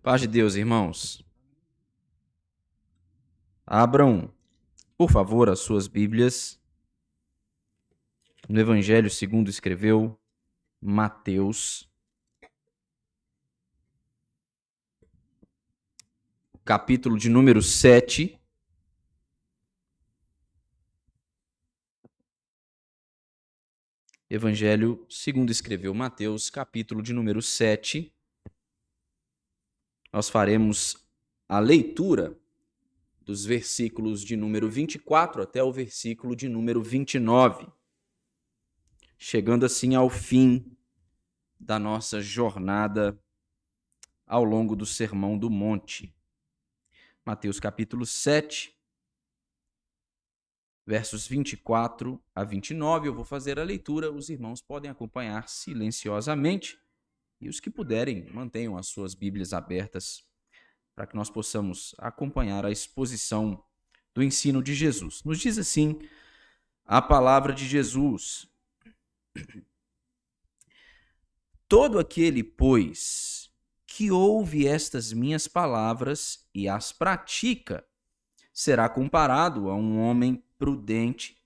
Paz de Deus, irmãos. Abram, por favor, as suas Bíblias no Evangelho segundo escreveu Mateus, capítulo de número 7. Evangelho segundo escreveu Mateus, capítulo de número 7. Nós faremos a leitura dos versículos de número 24 até o versículo de número 29, chegando assim ao fim da nossa jornada ao longo do Sermão do Monte. Mateus capítulo 7, versos 24 a 29, eu vou fazer a leitura, os irmãos podem acompanhar silenciosamente e os que puderem, mantenham as suas Bíblias abertas para que nós possamos acompanhar a exposição do ensino de Jesus. Nos diz assim a palavra de Jesus: todo aquele, pois, que ouve estas minhas palavras e as pratica, será comparado a um homem prudente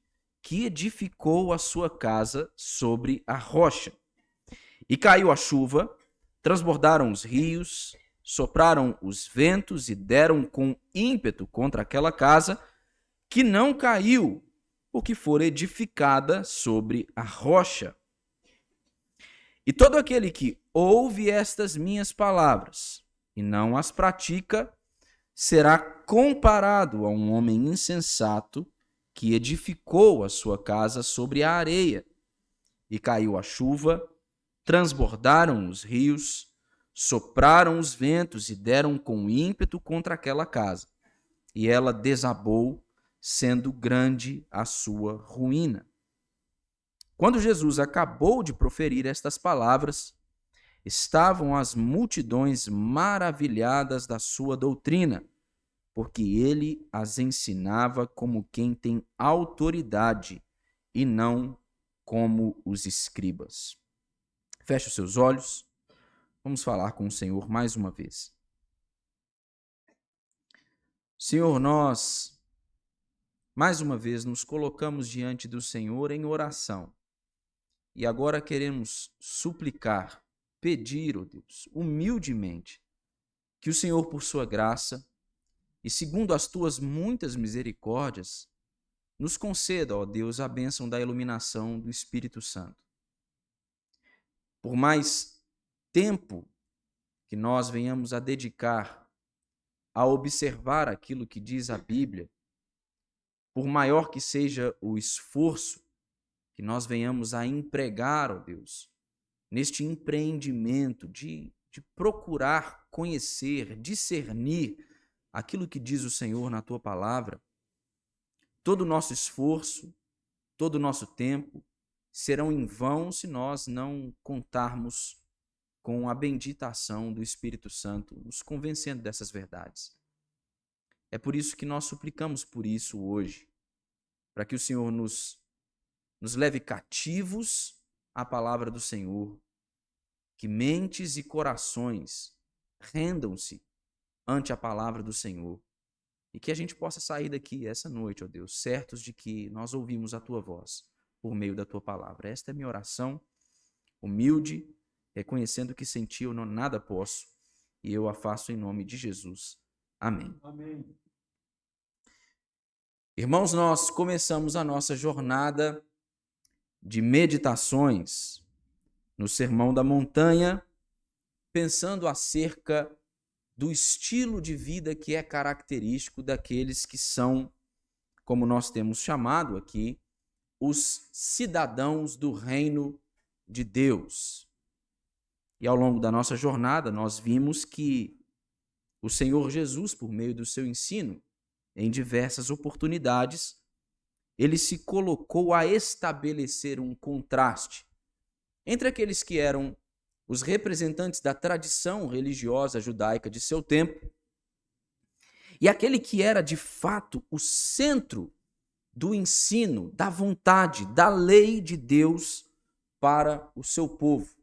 que edificou a sua casa sobre a rocha. E caiu a chuva, transbordaram os rios, sopraram os ventos e deram com ímpeto contra aquela casa, que não caiu, porque fora edificada sobre a rocha. E todo aquele que ouve estas minhas palavras e não as pratica, será comparado a um homem insensato que edificou a sua casa sobre a areia. E caiu a chuva, transbordaram os rios, sopraram os ventos e deram com ímpeto contra aquela casa. E ela desabou, sendo grande a sua ruína. Quando Jesus acabou de proferir estas palavras, estavam as multidões maravilhadas da sua doutrina, porque ele as ensinava como quem tem autoridade e não como os escribas. Feche os seus olhos, vamos falar com o Senhor mais uma vez. Senhor, nós mais uma vez nos colocamos diante do Senhor em oração e agora queremos suplicar, pedir, ó Deus, humildemente, que o Senhor, por sua graça e segundo as tuas muitas misericórdias, nos conceda, ó Deus, a bênção da iluminação do Espírito Santo. Por mais tempo que nós venhamos a dedicar a observar aquilo que diz a Bíblia, por maior que seja o esforço que nós venhamos a empregar, ó Deus, neste empreendimento de procurar conhecer, discernir aquilo que diz o Senhor na tua palavra, todo o nosso esforço, todo o nosso tempo serão em vão se nós não contarmos com a bendita ação do Espírito Santo, nos convencendo dessas verdades. É por isso que nós suplicamos por isso hoje, para que o Senhor nos leve cativos à palavra do Senhor, que mentes e corações rendam-se ante a palavra do Senhor e que a gente possa sair daqui essa noite, ó Deus, certos de que nós ouvimos a Tua voz por meio da Tua palavra. Esta é a minha oração, humilde, reconhecendo que sem Ti eu nada posso e eu a faço em nome de Jesus. Amém. Amém. Irmãos, nós começamos a nossa jornada de meditações no Sermão da Montanha, pensando acerca do estilo de vida que é característico daqueles que são, como nós temos chamado aqui, os cidadãos do reino de Deus. E ao longo da nossa jornada, nós vimos que o Senhor Jesus, por meio do seu ensino, em diversas oportunidades, ele se colocou a estabelecer um contraste entre aqueles que eram os representantes da tradição religiosa judaica de seu tempo e aquele que era, de fato, o centro do ensino, da vontade, da lei de Deus para o seu povo.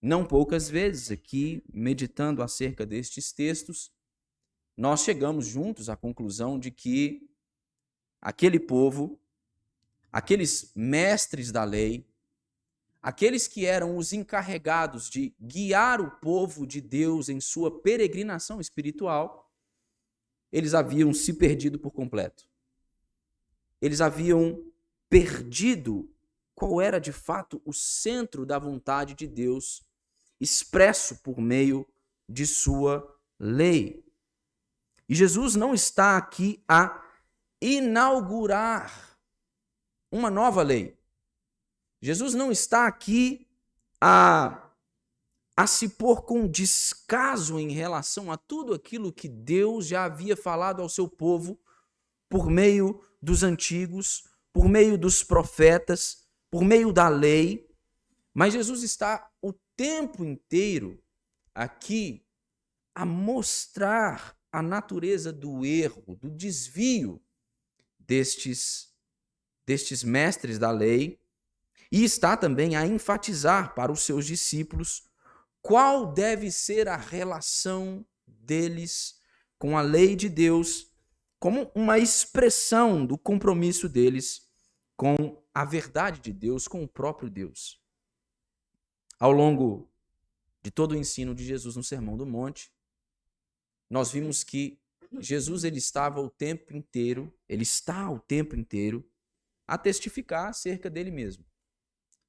não poucas vezes aqui, meditando acerca destes textos, nós chegamos juntos à conclusão de que aquele povo, aqueles mestres da lei, aqueles que eram os encarregados de guiar o povo de Deus em sua peregrinação espiritual, eles haviam se perdido por completo. Eles haviam perdido qual era de fato o centro da vontade de Deus, expresso por meio de sua lei. E Jesus não está aqui a inaugurar uma nova lei. Jesus não está aqui a se pôr com descaso em relação a tudo aquilo que Deus já havia falado ao seu povo por meio dos antigos, por meio dos profetas, por meio da lei. Mas Jesus está o tempo inteiro aqui a mostrar a natureza do erro, do desvio destes mestres da lei, e está também a enfatizar para os seus discípulos qual deve ser a relação deles com a lei de Deus, como uma expressão do compromisso deles com a verdade de Deus, com o próprio Deus. Ao longo de todo o ensino de Jesus no Sermão do Monte, nós vimos que Jesus ele está o tempo inteiro a testificar acerca dele mesmo,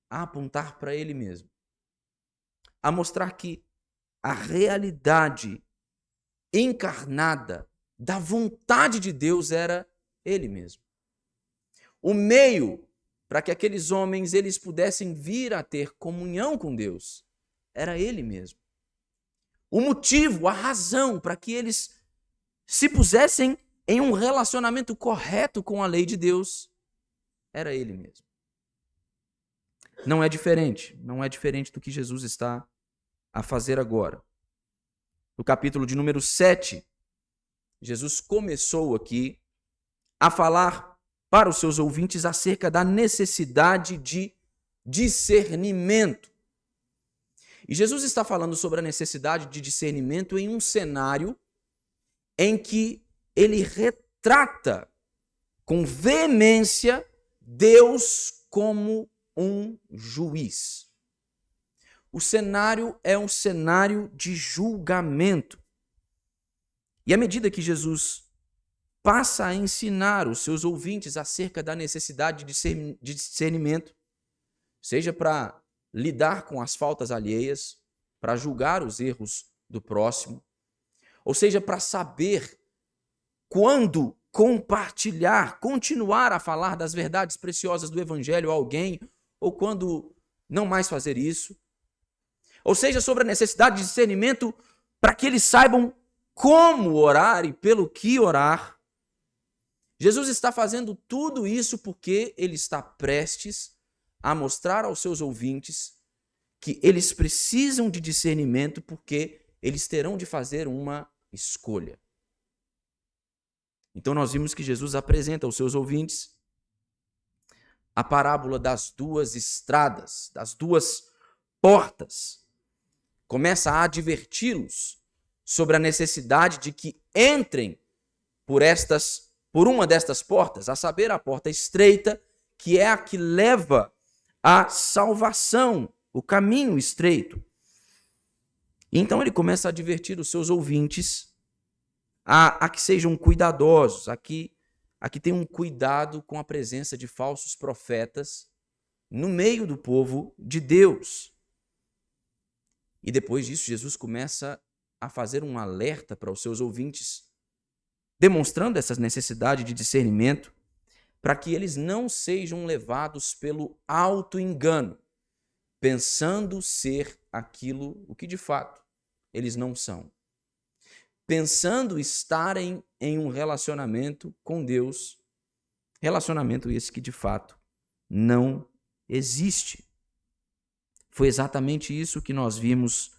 a apontar para ele mesmo, a mostrar que a realidade encarnada da vontade de Deus era ele mesmo. O meio para que aqueles homens eles pudessem vir a ter comunhão com Deus era ele mesmo. O motivo, a razão para que eles se pusessem em um relacionamento correto com a lei de Deus era ele mesmo. Não é diferente do que Jesus está a fazer agora. No capítulo de número 7, Jesus começou aqui a falar para os seus ouvintes acerca da necessidade de discernimento. E Jesus está falando sobre a necessidade de discernimento em um cenário em que ele retrata com veemência Deus como um juiz. O cenário é um cenário de julgamento. E à medida que Jesus passa a ensinar os seus ouvintes acerca da necessidade de discernimento, seja para lidar com as faltas alheias, para julgar os erros do próximo, ou seja, para saber quando compartilhar, continuar a falar das verdades preciosas do Evangelho a alguém, ou quando não mais fazer isso. Ou seja, sobre a necessidade de discernimento para que eles saibam como orar e pelo que orar. Jesus está fazendo tudo isso porque ele está prestes a mostrar aos seus ouvintes que eles precisam de discernimento porque eles terão de fazer uma escolha. Então nós vimos que Jesus apresenta aos seus ouvintes a parábola das duas estradas, das duas portas. Começa a adverti-los sobre a necessidade de que entrem por uma destas portas, a saber, a porta estreita, que é a que leva à salvação, o caminho estreito. Então ele começa a advertir os seus ouvintes a que sejam cuidadosos, a que tenham cuidado com a presença de falsos profetas no meio do povo de Deus. E depois disso, Jesus começa a fazer um alerta para os seus ouvintes, demonstrando essa necessidade de discernimento, para que eles não sejam levados pelo auto-engano, pensando ser aquilo o que de fato eles não são. Pensando estarem em um relacionamento com Deus, relacionamento esse que de fato não existe. Foi exatamente isso que nós vimos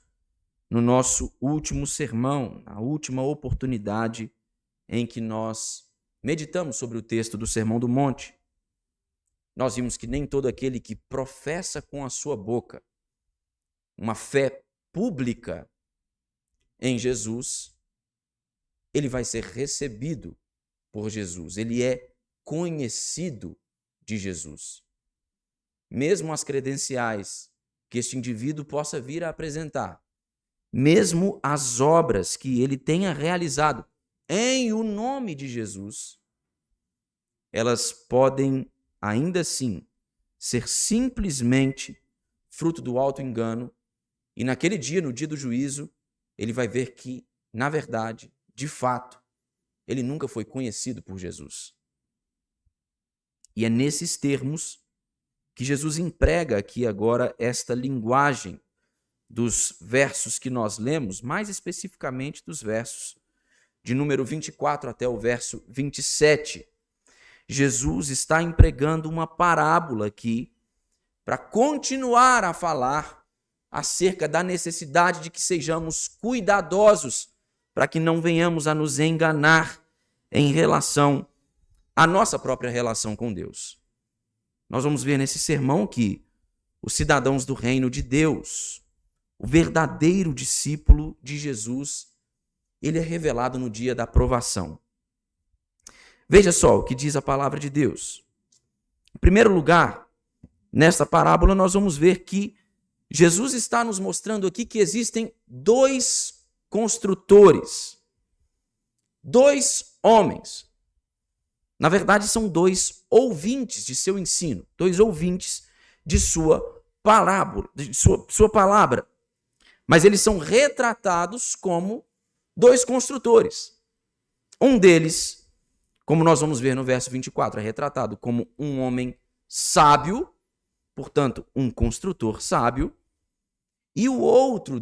no nosso último sermão, na última oportunidade em que nós meditamos sobre o texto do Sermão do Monte. Nós vimos que nem todo aquele que professa com a sua boca, uma fé pública em Jesus, ele vai ser recebido por Jesus, ele é conhecido de Jesus. Mesmo as credenciais que este indivíduo possa vir a apresentar, mesmo as obras que ele tenha realizado em o nome de Jesus, elas podem ainda assim ser simplesmente fruto do auto-engano, e naquele dia, no dia do juízo, ele vai ver que, na verdade, de fato, ele nunca foi conhecido por Jesus. E é nesses termos que Jesus emprega aqui agora esta linguagem dos versos que nós lemos, mais especificamente dos versos de número 24 até o verso 27. Jesus está empregando uma parábola aqui para continuar a falar acerca da necessidade de que sejamos cuidadosos para que não venhamos a nos enganar em relação à nossa própria relação com Deus. Nós vamos ver nesse sermão que os cidadãos do reino de Deus, o verdadeiro discípulo de Jesus, ele é revelado no dia da provação. Veja só o que diz a palavra de Deus. Em primeiro lugar, nesta parábola nós vamos ver que Jesus está nos mostrando aqui que existem dois construtores, dois homens. Na verdade, são dois ouvintes de seu ensino, dois ouvintes de sua parábola, de sua palavra. Mas eles são retratados como dois construtores. Um deles, como nós vamos ver no verso 24, é retratado como um homem sábio, portanto, um construtor sábio, e o outro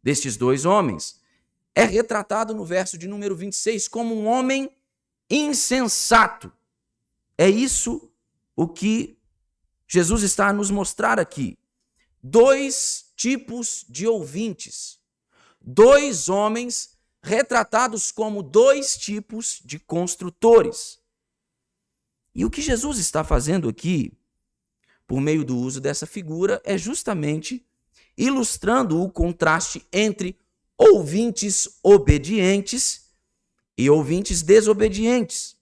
destes dois homens, é retratado no verso de número 26 como um homem insensato. É isso o que Jesus está a nos mostrar aqui. Dois tipos de ouvintes, dois homens retratados como dois tipos de construtores. E o que Jesus está fazendo aqui, por meio do uso dessa figura, é justamente ilustrando o contraste entre ouvintes obedientes e ouvintes desobedientes.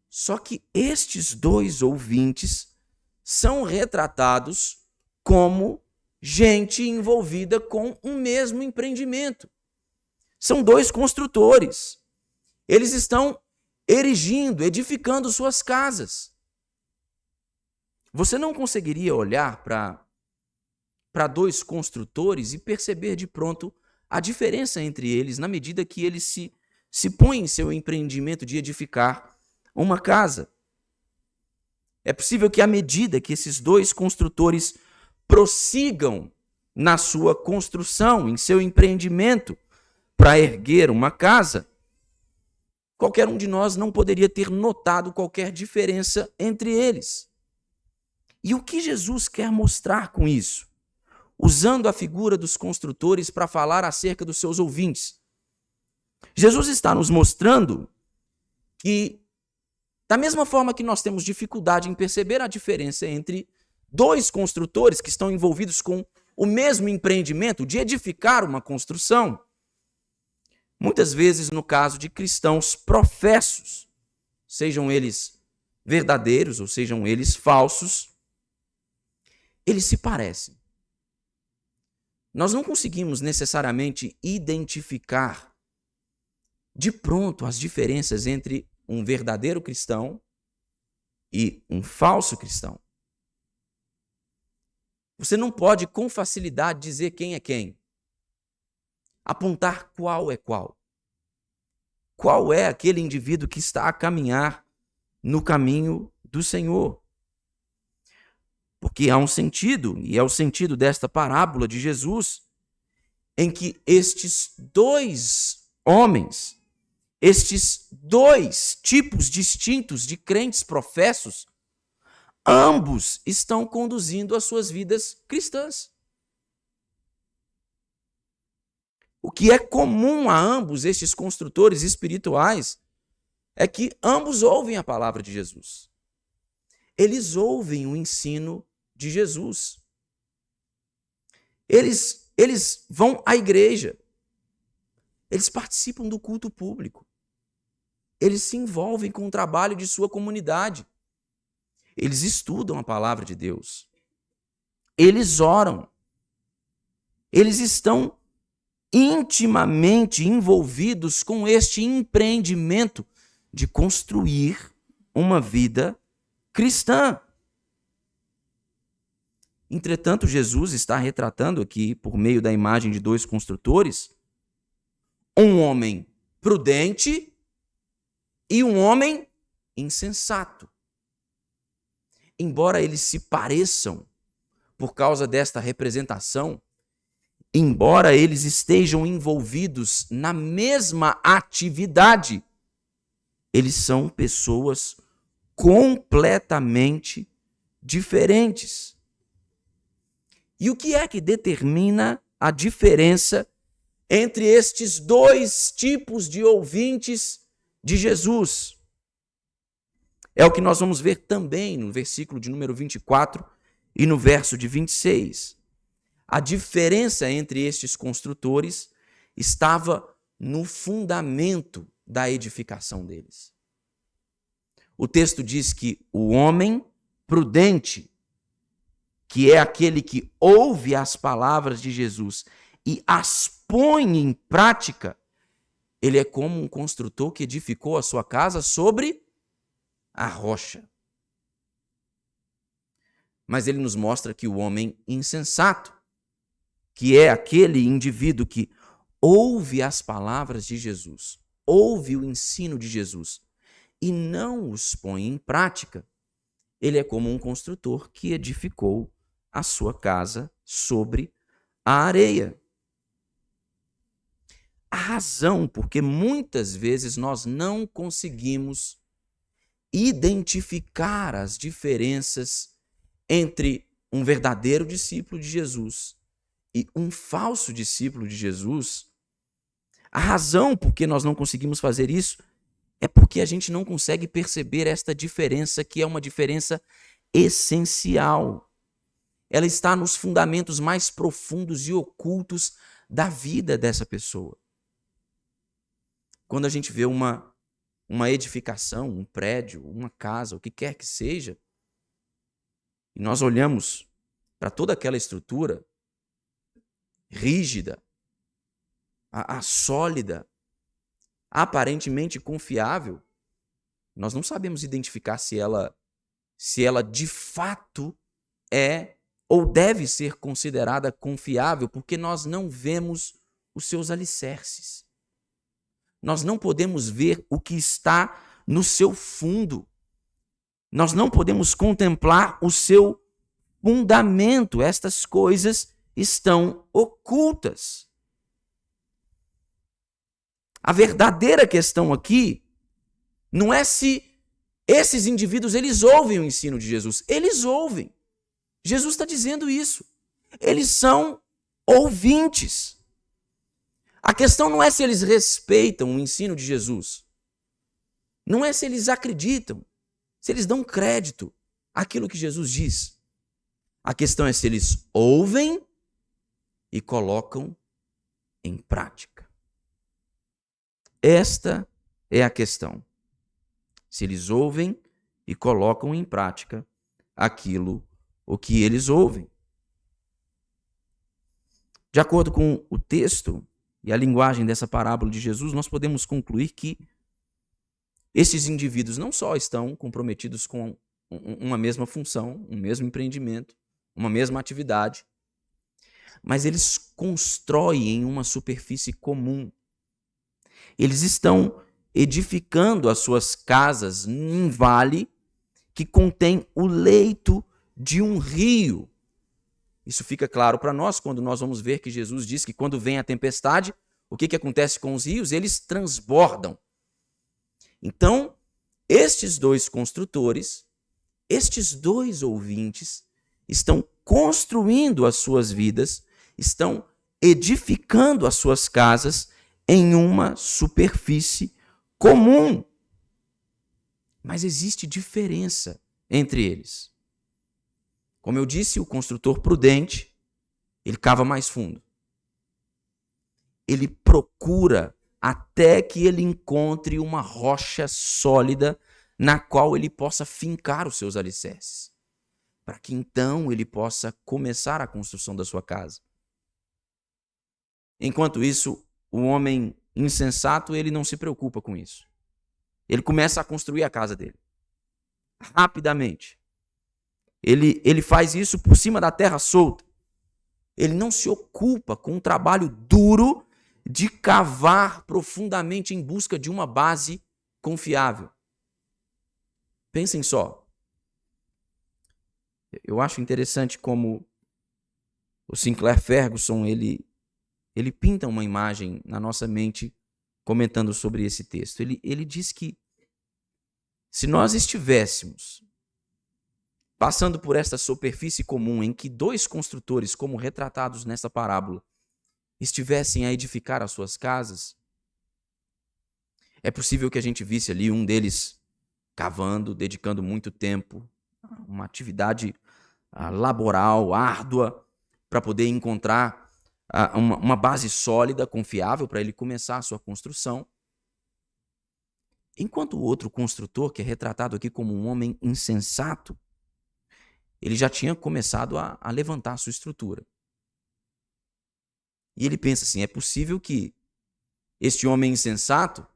Só que estes dois ouvintes são retratados como gente envolvida com um mesmo empreendimento. São dois construtores. Eles estão erigindo, edificando suas casas. Você não conseguiria olhar para dois construtores e perceber de pronto a diferença entre eles na medida que eles se põem em seu empreendimento de edificar uma casa. É possível que à medida que esses dois construtores prossigam na sua construção, em seu empreendimento para erguer uma casa, qualquer um de nós não poderia ter notado qualquer diferença entre eles. E o que Jesus quer mostrar com isso? Usando a figura dos construtores para falar acerca dos seus ouvintes. Jesus está nos mostrando que, da mesma forma que nós temos dificuldade em perceber a diferença entre dois construtores que estão envolvidos com o mesmo empreendimento de edificar uma construção, muitas vezes no caso de cristãos professos, sejam eles verdadeiros ou sejam eles falsos, eles se parecem. Nós não conseguimos necessariamente identificar de pronto as diferenças entre um verdadeiro cristão e um falso cristão. Você não pode com facilidade dizer quem é quem, apontar qual é qual. Qual é aquele indivíduo que está a caminhar no caminho do Senhor? Porque há um sentido, e é o sentido desta parábola de Jesus, em que estes dois homens, estes dois tipos distintos de crentes professos, ambos estão conduzindo as suas vidas cristãs. O que é comum a ambos estes construtores espirituais é que ambos ouvem a palavra de Jesus. Eles ouvem o ensino de Jesus. Eles vão à igreja. Eles participam do culto público. Eles se envolvem com o trabalho de sua comunidade. Eles estudam a palavra de Deus. Eles oram. Eles estão intimamente envolvidos com este empreendimento de construir uma vida cristã. Entretanto, Jesus está retratando aqui, por meio da imagem de dois construtores, um homem prudente e um homem insensato. Embora eles se pareçam por causa desta representação, embora eles estejam envolvidos na mesma atividade, eles são pessoas completamente diferentes. E o que é que determina a diferença entre estes dois tipos de ouvintes de Jesus? É o que nós vamos ver também no versículo de número 24 e no verso de 26. A diferença entre estes construtores estava no fundamento da edificação deles. O texto diz que o homem prudente, que é aquele que ouve as palavras de Jesus e as põe em prática, ele é como um construtor que edificou a sua casa sobre a rocha. Mas ele nos mostra que o homem insensato, que é aquele indivíduo que ouve as palavras de Jesus, ouve o ensino de Jesus e não os põe em prática, ele é como um construtor que edificou a sua casa sobre a areia. A razão porque muitas vezes nós não conseguimos identificar as diferenças entre um verdadeiro discípulo de Jesus e um falso discípulo de Jesus, a razão por que nós não conseguimos fazer isso é porque a gente não consegue perceber esta diferença, que é uma diferença essencial. Ela está nos fundamentos mais profundos e ocultos da vida dessa pessoa. Quando a gente vê uma edificação, um prédio, uma casa, o que quer que seja, e nós olhamos para toda aquela estrutura rígida, a sólida, aparentemente confiável, nós não sabemos identificar se ela de fato é ou deve ser considerada confiável, porque nós não vemos os seus alicerces. Nós não podemos ver o que está no seu fundo. Nós não podemos contemplar o seu fundamento. Estas coisas estão ocultas. A verdadeira questão aqui não é se esses indivíduos eles ouvem o ensino de Jesus. Eles ouvem. Jesus está dizendo isso. Eles são ouvintes. A questão não é se eles respeitam o ensino de Jesus. Não é se eles acreditam, se eles dão crédito àquilo que Jesus diz. A questão é se eles ouvem e colocam em prática. Esta é a questão. Se eles ouvem e colocam em prática o que eles ouvem. De acordo com o texto e a linguagem dessa parábola de Jesus, nós podemos concluir que esses indivíduos não só estão comprometidos com uma mesma função, um mesmo empreendimento, uma mesma atividade, mas eles constroem uma superfície comum. Eles estão edificando as suas casas em vale que contém o leito de um rio. Isso fica claro para nós quando nós vamos ver que Jesus diz que quando vem a tempestade, o que acontece com os rios? Eles transbordam. Então, estes dois construtores, estes dois ouvintes, estão construindo as suas vidas, estão edificando as suas casas em uma superfície comum. Mas existe diferença entre eles. Como eu disse, o construtor prudente, Ele cava mais fundo. Ele procura até que ele encontre uma rocha sólida na qual ele possa fincar os seus alicerces, para que então ele possa começar a construção da sua casa. Enquanto isso, o homem insensato, ele não se preocupa com isso. Ele começa a construir a casa dele, rapidamente. Ele faz isso por cima da terra solta. Ele não se ocupa com o trabalho duro de cavar profundamente em busca de uma base confiável. Pensem só. Eu acho interessante como o Sinclair Ferguson, ele pinta uma imagem na nossa mente comentando sobre esse texto. Ele diz que se nós estivéssemos passando por esta superfície comum em que dois construtores, como retratados nessa parábola, estivessem a edificar as suas casas, é possível que a gente visse ali um deles cavando, dedicando muito tempo, uma atividade laboral, árdua, para poder encontrar uma base sólida, confiável, para ele começar a sua construção. Enquanto o outro construtor, que é retratado aqui como um homem insensato, ele já tinha começado a levantar a sua estrutura. E ele pensa assim, é possível que este homem insensato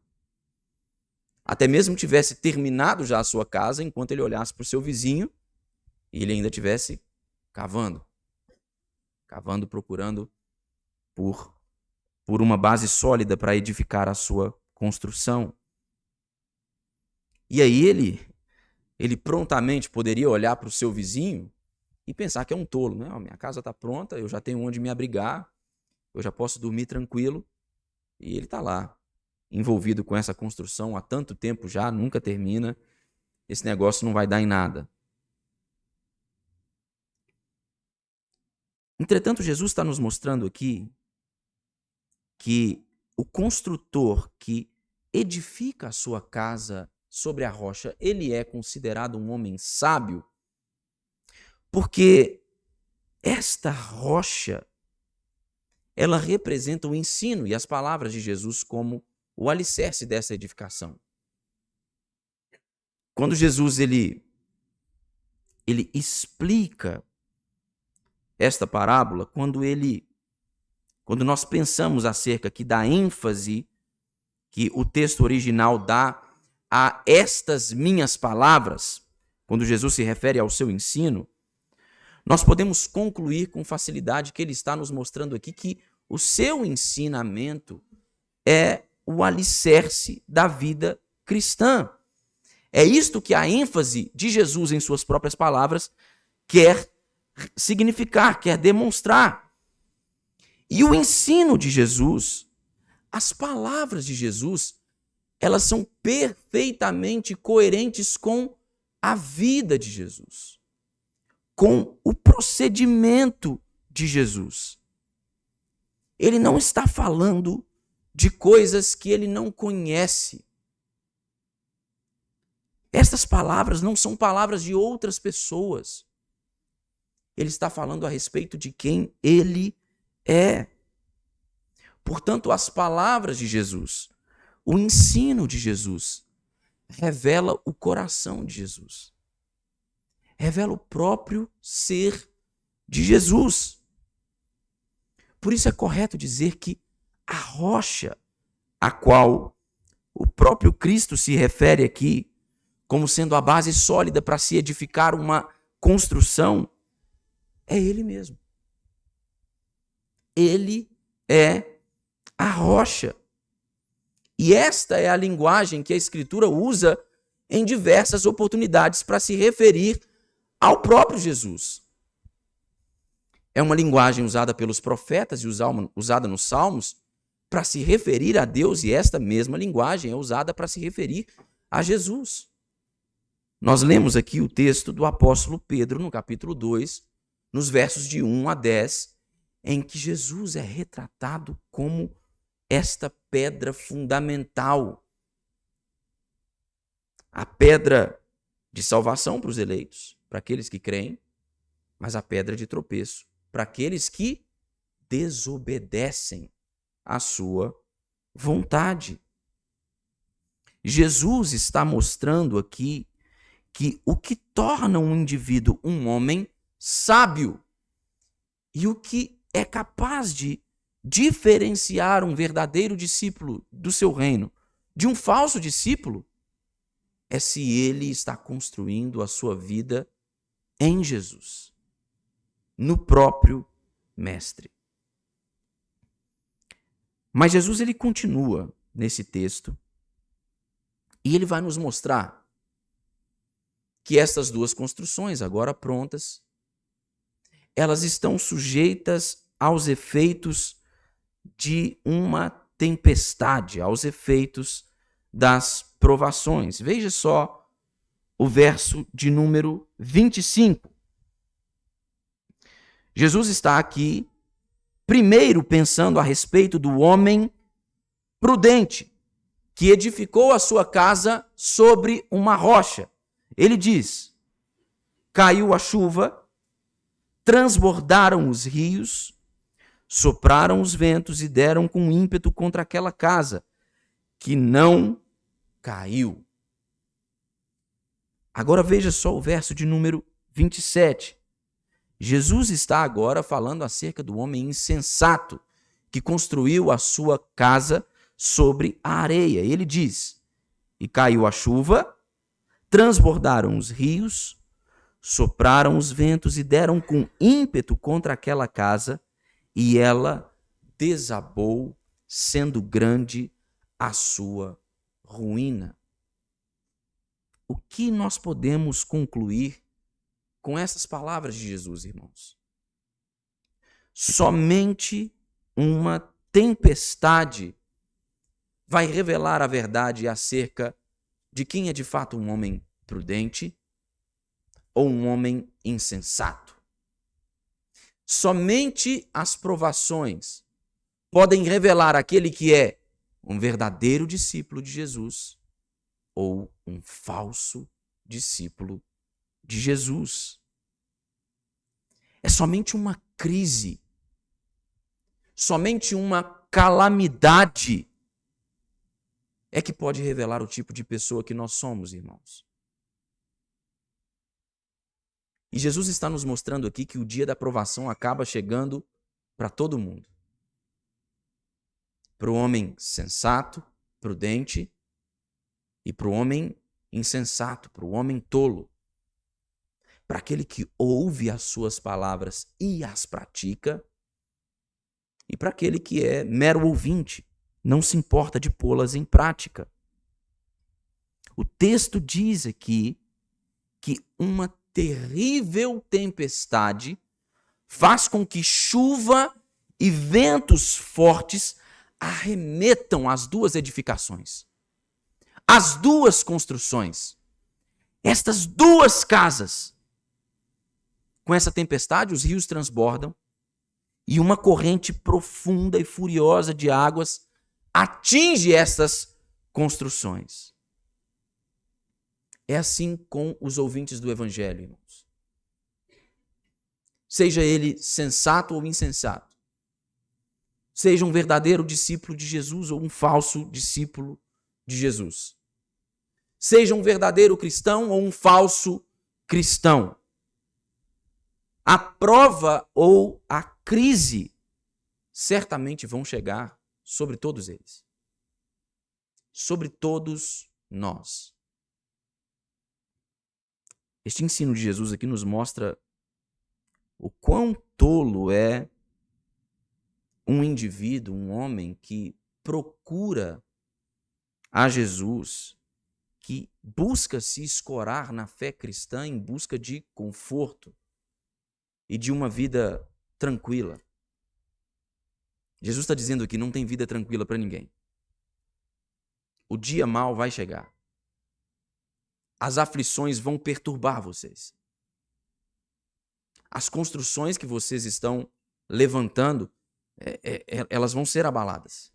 até mesmo tivesse terminado já a sua casa enquanto ele olhasse para o seu vizinho e ele ainda estivesse cavando, procurando por uma base sólida para edificar a sua construção. E aí ele prontamente poderia olhar para o seu vizinho e pensar que é um tolo, né? Minha casa está pronta, eu já tenho onde me abrigar, eu já posso dormir tranquilo. E ele está lá, envolvido com essa construção há tanto tempo já, nunca termina, esse negócio não vai dar em nada. Entretanto, Jesus está nos mostrando aqui que o construtor que edifica a sua casa sobre a rocha, ele é considerado um homem sábio, porque esta rocha, ela representa o ensino e as palavras de Jesus como o alicerce dessa edificação. Quando Jesus ele explica esta parábola, quando nós pensamos acerca aqui da ênfase que o texto original dá a estas minhas palavras, quando Jesus se refere ao seu ensino, nós podemos concluir com facilidade que ele está nos mostrando aqui que o seu ensinamento é o alicerce da vida cristã. É isto que a ênfase de Jesus em suas próprias palavras quer significar, quer demonstrar. E o ensino de Jesus, as palavras de Jesus, elas são perfeitamente coerentes com a vida de Jesus, com o procedimento de Jesus. Ele não está falando de coisas que ele não conhece. Estas palavras não são palavras de outras pessoas. Ele está falando a respeito de quem ele é. Portanto, as palavras de Jesus, o ensino de Jesus, revela o coração de Jesus. Revela o próprio ser de Jesus. Por isso é correto dizer que a rocha a qual o próprio Cristo se refere aqui como sendo a base sólida para se edificar uma construção é Ele mesmo. Ele é a rocha. E esta é a linguagem que a Escritura usa em diversas oportunidades para se referir ao próprio Jesus. É uma linguagem usada pelos profetas e usada nos Salmos para se referir a Deus, e esta mesma linguagem é usada para se referir a Jesus. Nós lemos aqui o texto do apóstolo Pedro, no capítulo 2, nos versos de 1 a 10, em que Jesus é retratado como esta pedra fundamental, a pedra de salvação para os eleitos, para aqueles que creem, mas a pedra de tropeço para aqueles que desobedecem à sua vontade. Jesus está mostrando aqui que o que torna um indivíduo um homem sábio e o que é capaz de diferenciar um verdadeiro discípulo do seu reino de um falso discípulo é se ele está construindo a sua vida em Jesus, no próprio Mestre. Mas Jesus ele continua nesse texto e ele vai nos mostrar que essas duas construções, agora prontas, elas estão sujeitas aos efeitos de uma tempestade, aos efeitos das provações. Veja só o verso de número 25. Jesus está aqui, primeiro pensando a respeito do homem prudente, que edificou a sua casa sobre uma rocha. Ele diz: caiu a chuva, transbordaram os rios, sopraram os ventos e deram com ímpeto contra aquela casa, que não caiu. Agora veja só o verso de número 27. Jesus está agora falando acerca do homem insensato que construiu a sua casa sobre a areia. Ele diz: e caiu a chuva, transbordaram os rios, sopraram os ventos e deram com ímpeto contra aquela casa, e ela desabou, sendo grande a sua ruína. O que nós podemos concluir com essas palavras de Jesus, irmãos? Somente uma tempestade vai revelar a verdade acerca de quem é de fato um homem prudente ou um homem insensato. Somente as provações podem revelar aquele que é um verdadeiro discípulo de Jesus ou um falso discípulo de Jesus. É somente uma crise, somente uma calamidade é que pode revelar o tipo de pessoa que nós somos, irmãos. E Jesus está nos mostrando aqui que o dia da provação acaba chegando para todo mundo. Para o homem sensato, prudente, e para o homem insensato, para o homem tolo. Para aquele que ouve as suas palavras e as pratica, e para aquele que é mero ouvinte, não se importa de pô-las em prática. O texto diz aqui que uma terrível tempestade faz com que chuva e ventos fortes arremetam as duas edificações, as duas construções, estas duas casas. Com essa tempestade, os rios transbordam e uma corrente profunda e furiosa de águas atinge essas construções. É assim com os ouvintes do Evangelho, irmãos. Seja ele sensato ou insensato, seja um verdadeiro discípulo de Jesus ou um falso discípulo de Jesus, seja um verdadeiro cristão ou um falso cristão, a prova ou a crise certamente vão chegar sobre todos eles, sobre todos nós. Este ensino de Jesus aqui nos mostra o quão tolo é um indivíduo, um homem que procura a Jesus, que busca se escorar na fé cristã em busca de conforto e de uma vida tranquila. Jesus está dizendo aqui, não tem vida tranquila para ninguém. O dia mau vai chegar. As aflições vão perturbar vocês. As construções que vocês estão levantando, elas vão ser abaladas.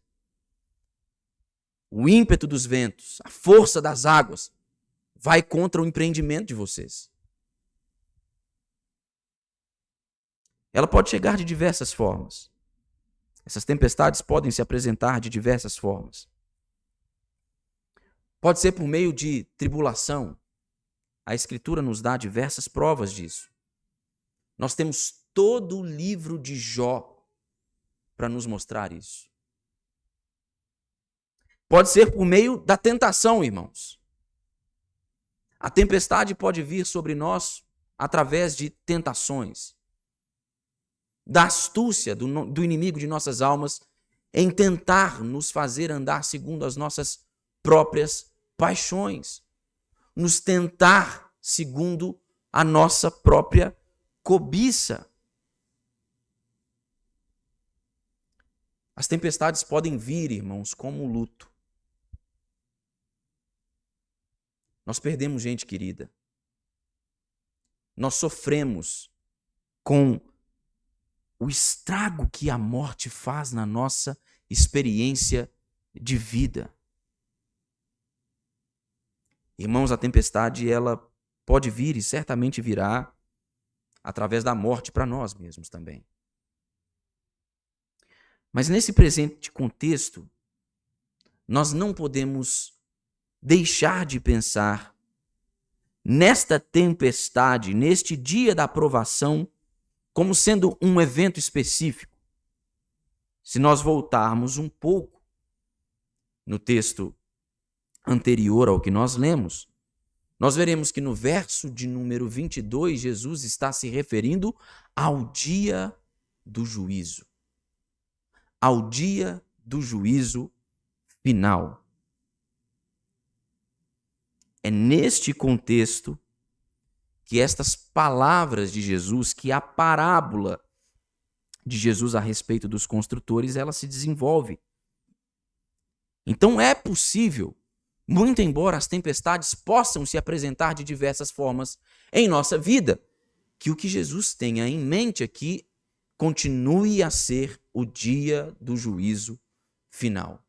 O ímpeto dos ventos, a força das águas, vai contra o empreendimento de vocês. Ela pode chegar de diversas formas. Essas tempestades podem se apresentar de diversas formas. Pode ser por meio de tribulação. A Escritura nos dá diversas provas disso. Nós temos todo o livro de Jó para nos mostrar isso. Pode ser por meio da tentação, irmãos. A tempestade pode vir sobre nós através de tentações, da astúcia do inimigo de nossas almas em tentar nos fazer andar segundo as nossas próprias paixões, nos tentar segundo a nossa própria cobiça. As tempestades podem vir, irmãos, como um luto. Nós perdemos gente querida. Nós sofremos com o estrago que a morte faz na nossa experiência de vida. Irmãos, a tempestade, ela pode vir e certamente virá através da morte para nós mesmos também. Mas nesse presente contexto, nós não podemos deixar de pensar nesta tempestade, neste dia da provação, como sendo um evento específico. Se nós voltarmos um pouco no texto anterior ao que nós lemos, nós veremos que no verso de número 22, Jesus está se referindo ao dia do juízo. Ao dia do juízo final. É neste contexto que estas palavras de Jesus, que a parábola de Jesus a respeito dos construtores, ela se desenvolve. Então é possível, muito embora as tempestades possam se apresentar de diversas formas em nossa vida, que o que Jesus tenha em mente aqui continue a ser o dia do juízo final.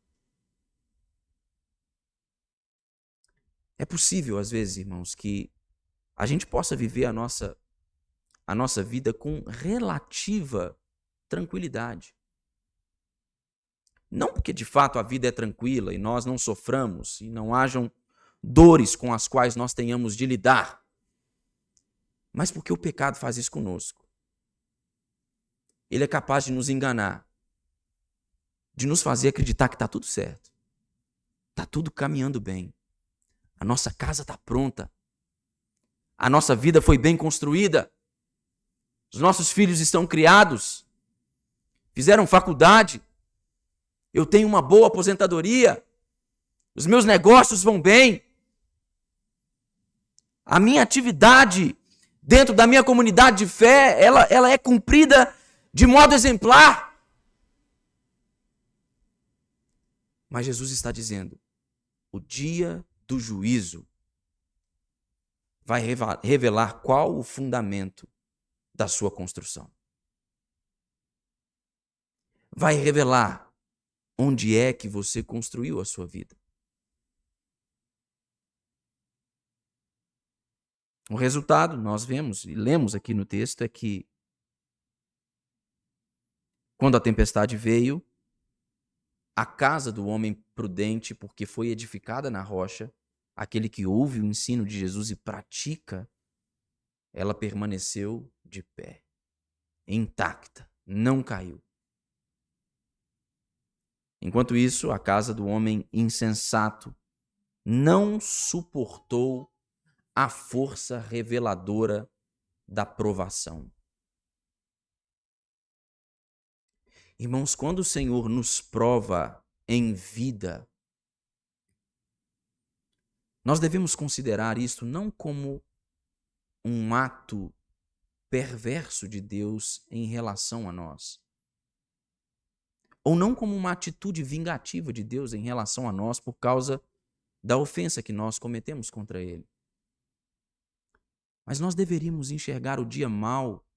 É possível, às vezes, irmãos, que a gente possa viver a nossa vida com relativa tranquilidade. Não porque, de fato, a vida é tranquila e nós não soframos e não hajam dores com as quais nós tenhamos de lidar, mas porque o pecado faz isso conosco. Ele é capaz de nos enganar, de nos fazer acreditar que está tudo certo, está tudo caminhando bem, a nossa casa está pronta, a nossa vida foi bem construída, os nossos filhos estão criados, fizeram faculdade, eu tenho uma boa aposentadoria, os meus negócios vão bem, a minha atividade dentro da minha comunidade de fé, ela é cumprida de modo exemplar. Mas Jesus está dizendo, o dia do juízo vai revelar qual o fundamento da sua construção. Vai revelar onde é que você construiu a sua vida. O resultado, nós vemos e lemos aqui no texto, é que quando a tempestade veio, a casa do homem prudente, porque foi edificada na rocha, aquele que ouve o ensino de Jesus e pratica, ela permaneceu de pé, intacta, não caiu. Enquanto isso, a casa do homem insensato não suportou a força reveladora da provação. Irmãos, quando o Senhor nos prova em vida, nós devemos considerar isto não como um ato perverso de Deus em relação a nós, ou não como uma atitude vingativa de Deus em relação a nós por causa da ofensa que nós cometemos contra Ele. Mas nós deveríamos enxergar o dia mau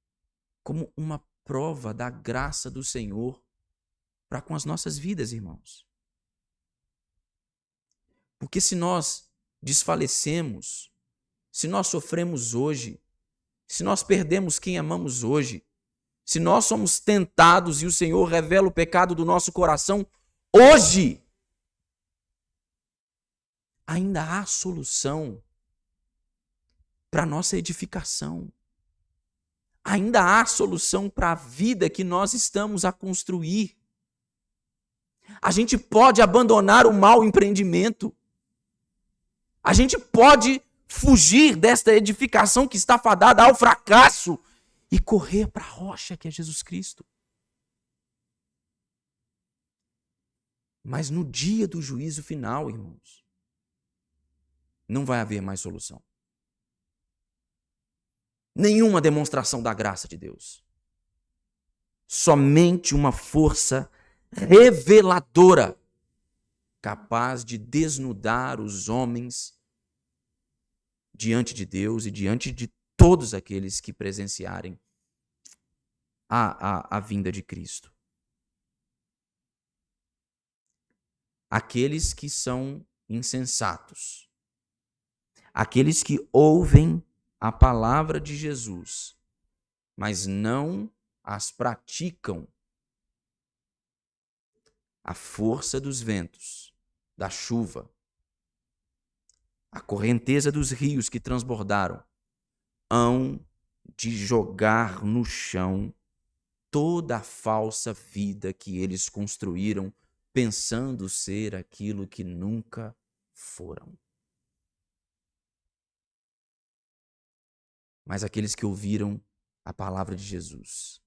como uma prova da graça do Senhor para com as nossas vidas, irmãos. Porque se nós desfalecemos, se nós sofremos hoje, se nós perdemos quem amamos hoje, se nós somos tentados e o Senhor revela o pecado do nosso coração hoje, ainda há solução para a nossa edificação. Ainda há solução para a vida que nós estamos a construir. A gente pode abandonar o mau empreendimento. A gente pode fugir desta edificação que está fadada ao fracasso e correr para a rocha que é Jesus Cristo. Mas no dia do juízo final, irmãos, não vai haver mais solução. Nenhuma demonstração da graça de Deus. Somente uma força reveladora capaz de desnudar os homens diante de Deus e diante de todos aqueles que presenciarem a vinda de Cristo. Aqueles que são insensatos, aqueles que ouvem a palavra de Jesus, mas não as praticam. A força dos ventos, da chuva, a correnteza dos rios que transbordaram, hão de jogar no chão toda a falsa vida que eles construíram, pensando ser aquilo que nunca foram. Mas aqueles que ouviram a palavra de Jesus,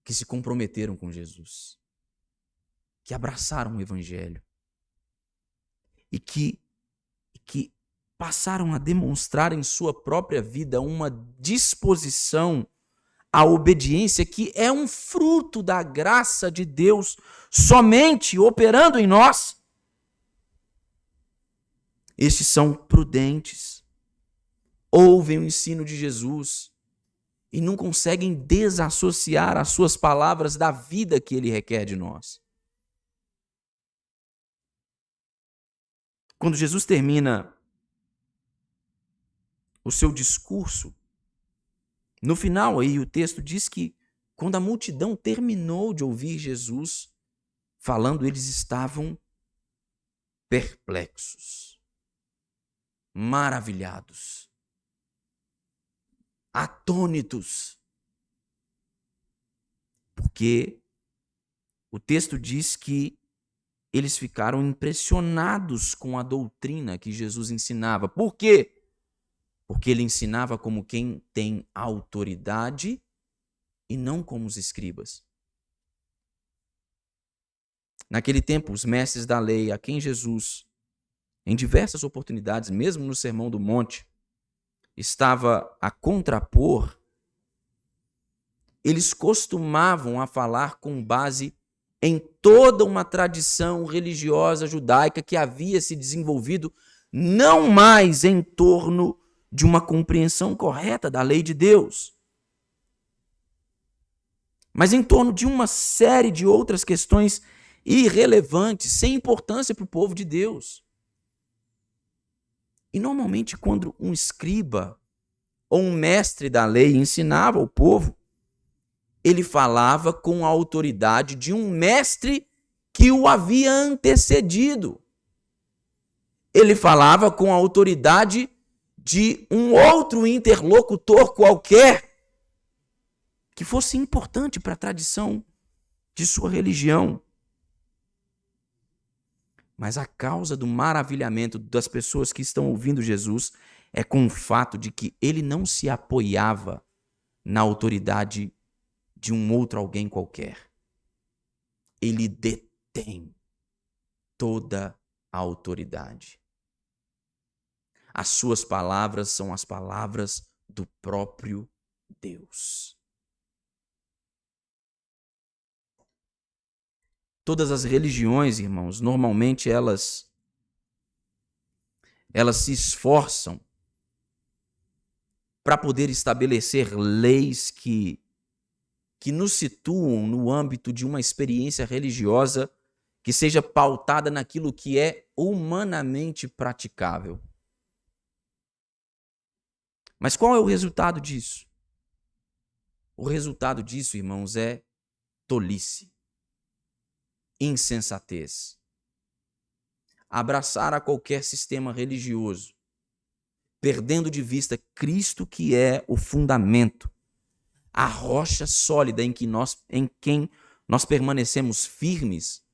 que se comprometeram com Jesus, que abraçaram o Evangelho e que passaram a demonstrar em sua própria vida uma disposição à obediência que é um fruto da graça de Deus somente operando em nós. Estes são prudentes, ouvem o ensino de Jesus e não conseguem desassociar as suas palavras da vida que ele requer de nós. Quando Jesus termina o seu discurso, no final aí o texto diz que quando a multidão terminou de ouvir Jesus falando, eles estavam perplexos, maravilhados, atônitos, porque o texto diz que eles ficaram impressionados com a doutrina que Jesus ensinava. Por quê? Porque ele ensinava como quem tem autoridade e não como os escribas. Naquele tempo, os mestres da lei, a quem Jesus, em diversas oportunidades, mesmo no Sermão do Monte, estava a contrapor, eles costumavam a falar com base em toda uma tradição religiosa judaica que havia se desenvolvido não mais em torno de uma compreensão correta da lei de Deus, mas em torno de uma série de outras questões irrelevantes, sem importância para o povo de Deus. E normalmente quando um escriba ou um mestre da lei ensinava ao povo, ele falava com a autoridade de um mestre que o havia antecedido. Ele falava com a autoridade de um outro interlocutor qualquer que fosse importante para a tradição de sua religião. Mas a causa do maravilhamento das pessoas que estão ouvindo Jesus é com o fato de que ele não se apoiava na autoridade de um outro alguém qualquer. Ele detém toda a autoridade. As suas palavras são as palavras do próprio Deus. Todas as religiões, irmãos, normalmente elas se esforçam para poder estabelecer leis que nos situam no âmbito de uma experiência religiosa que seja pautada naquilo que é humanamente praticável. Mas qual é o resultado disso? O resultado disso, irmãos, é tolice, insensatez. Abraçar a qualquer sistema religioso, perdendo de vista Cristo, que é o fundamento, a rocha sólida em quem nós permanecemos firmes,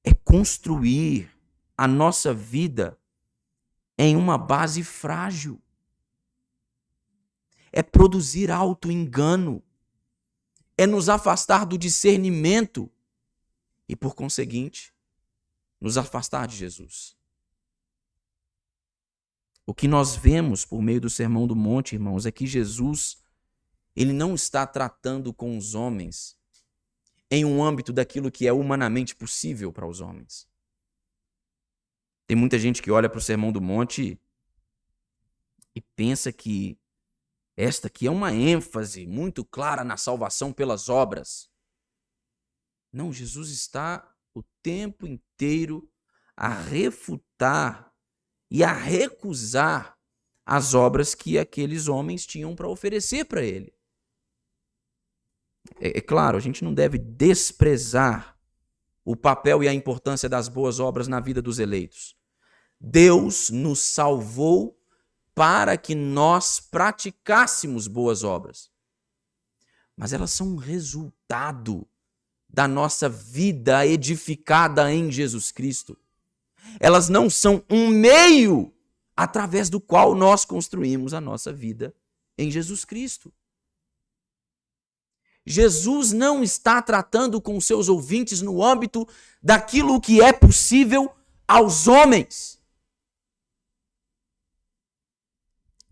é construir a nossa vida em uma base frágil. É produzir auto-engano. É nos afastar do discernimento e, por conseguinte, nos afastar de Jesus. O que nós vemos por meio do Sermão do Monte, irmãos, é que Jesus, ele não está tratando com os homens em um âmbito daquilo que é humanamente possível para os homens. Tem muita gente que olha para o Sermão do Monte e pensa que esta aqui é uma ênfase muito clara na salvação pelas obras. Não, Jesus está o tempo inteiro a refutar e a recusar as obras que aqueles homens tinham para oferecer para ele. É claro, a gente não deve desprezar o papel e a importância das boas obras na vida dos eleitos. Deus nos salvou para que nós praticássemos boas obras. Mas elas são um resultado da nossa vida edificada em Jesus Cristo. Elas não são um meio através do qual nós construímos a nossa vida em Jesus Cristo. Jesus não está tratando com seus ouvintes no âmbito daquilo que é possível aos homens.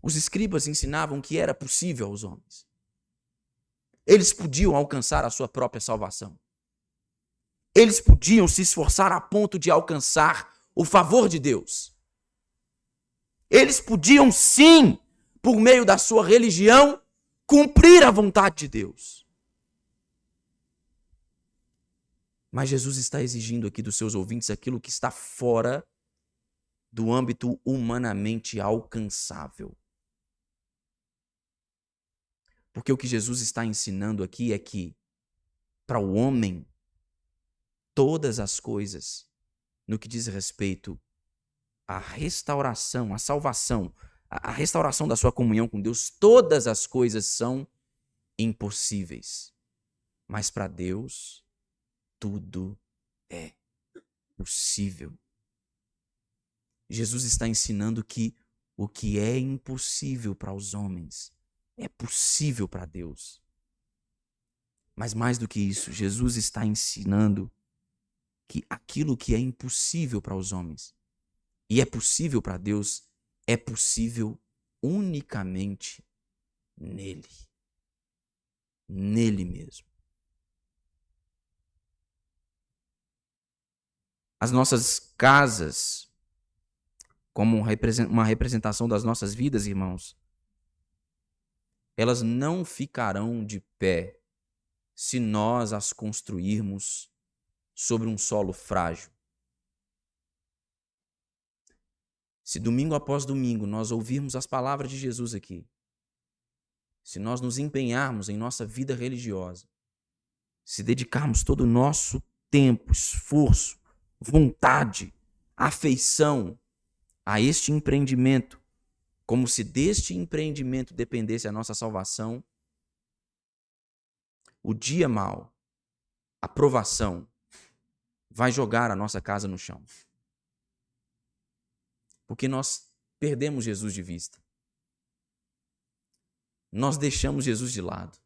Os escribas ensinavam que era possível aos homens. Eles podiam alcançar a sua própria salvação. Eles podiam se esforçar a ponto de alcançar o favor de Deus. Eles podiam, sim, por meio da sua religião, cumprir a vontade de Deus. Mas Jesus está exigindo aqui dos seus ouvintes aquilo que está fora do âmbito humanamente alcançável. Porque o que Jesus está ensinando aqui é que, para o homem, todas as coisas, no que diz respeito à restauração, à salvação, à restauração da sua comunhão com Deus, todas as coisas são impossíveis. Mas para Deus, tudo é possível. Jesus está ensinando que o que é impossível para os homens é possível para Deus. Mas mais do que isso, Jesus está ensinando que aquilo que é impossível para os homens e é possível para Deus, é possível unicamente nele. Nele mesmo. As nossas casas, como uma representação das nossas vidas, irmãos, elas não ficarão de pé se nós as construirmos sobre um solo frágil. Se domingo após domingo nós ouvirmos as palavras de Jesus aqui, se nós nos empenharmos em nossa vida religiosa, se dedicarmos todo o nosso tempo, esforço, vontade, afeição a este empreendimento, como se deste empreendimento dependesse a nossa salvação, o dia mau, a provação, vai jogar a nossa casa no chão. Porque nós perdemos Jesus de vista. Nós deixamos Jesus de lado.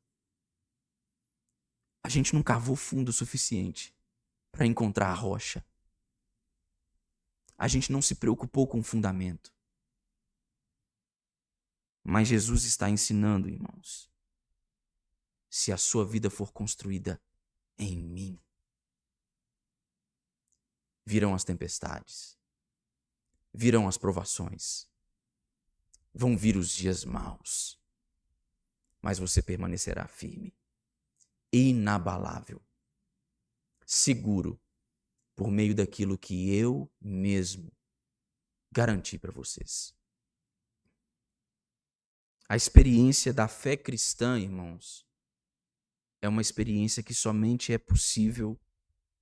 A gente não cavou fundo o suficiente para encontrar a rocha. A gente não se preocupou com o fundamento. Mas Jesus está ensinando, irmãos, se a sua vida for construída em mim, virão as tempestades, virão as provações, vão vir os dias maus, mas você permanecerá firme, inabalável, seguro, por meio daquilo que eu mesmo garanti para vocês. A experiência da fé cristã, irmãos, é uma experiência que somente é possível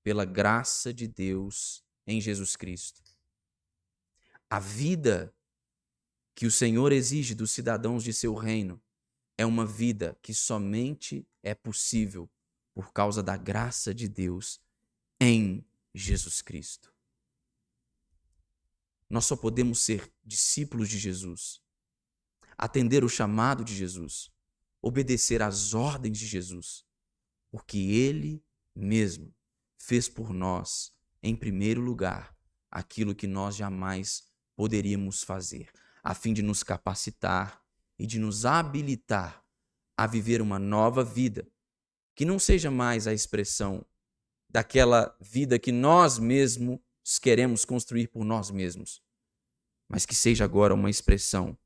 pela graça de Deus em Jesus Cristo. A vida que o Senhor exige dos cidadãos de seu reino é uma vida que somente é possível por causa da graça de Deus em Jesus Cristo. Nós só podemos ser discípulos de Jesus, atender o chamado de Jesus, obedecer às ordens de Jesus, porque Ele mesmo fez por nós, em primeiro lugar, aquilo que nós jamais poderíamos fazer, a fim de nos capacitar e de nos habilitar a viver uma nova vida, que não seja mais a expressão daquela vida que nós mesmos queremos construir por nós mesmos, mas que seja agora uma expressão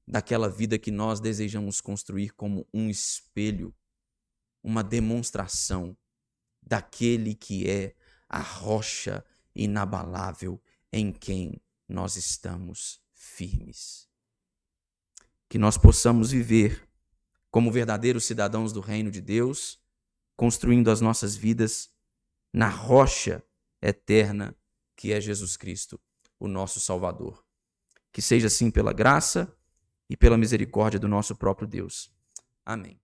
daquela vida que nós desejamos construir como um espelho, uma demonstração daquele que é a rocha inabalável em quem nós estamos firmes. Que nós possamos viver como verdadeiros cidadãos do reino de Deus, construindo as nossas vidas na rocha eterna que é Jesus Cristo, o nosso Salvador. Que seja assim pela graça e pela misericórdia do nosso próprio Deus. Amém.